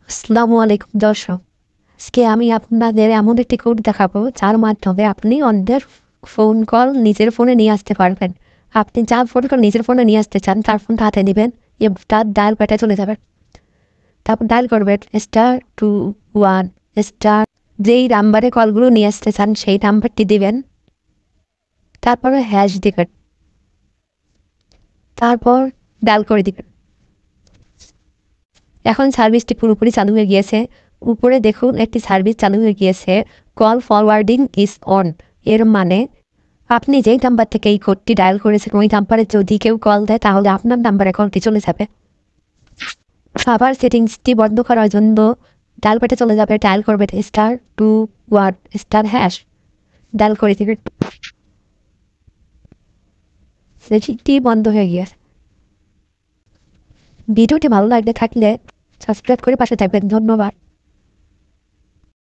আসসালামু আলাইকুম দর্শক। আজকে আমি আপনাদের এমন একটি কোড দেখাবো যার মাধ্যমে আপনি অন্যের ফোন কল নিজের ফোনে নিয়ে আসতে পারবেন। আপনি যার ফোন কল নিজের ফোনে নিয়ে আসতে চান তার ফোনটা হাতে নেবেন এবং তার ডায়াল প্যাডে চলে যাবেন। তারপর ডায়াল করবেন *21*, যেই নাম্বারে কলগুলো নিয়ে আসতে চান সেই নাম্বারটি দিবেন। তারপরে হ্যাশ দিবেন, তারপর ডায়াল করে দিবেন। এখন সার্ভিসটি পুরোপুরি চালু হয়ে গিয়েছে। উপরে দেখুন একটি সার্ভিস চালু হয়ে গিয়েছে, কল ফরওয়ার্ডিং ইজ অন। এর মানে আপনি যেই নাম্বার থেকে এই কোডটি ডায়াল করেছেন ওই নাম্বারে যদি কেউ কল দেয় তাহলে আপনার নাম্বারে কলটি চলে যাবে। আবার সেটিংসটি বন্ধ করার জন্য ডায়াল প্যাডে চলে যাবে, ডায়াল করবেন *21*#, ডায়াল করে দিবেন। সেটিংটি বন্ধ হয়ে গিয়েছে। ভিডিওটি ভালো লাগলে থাকলে সাবস্ক্রাইব করে পাশে থাকবেন। ধন্যবাদ।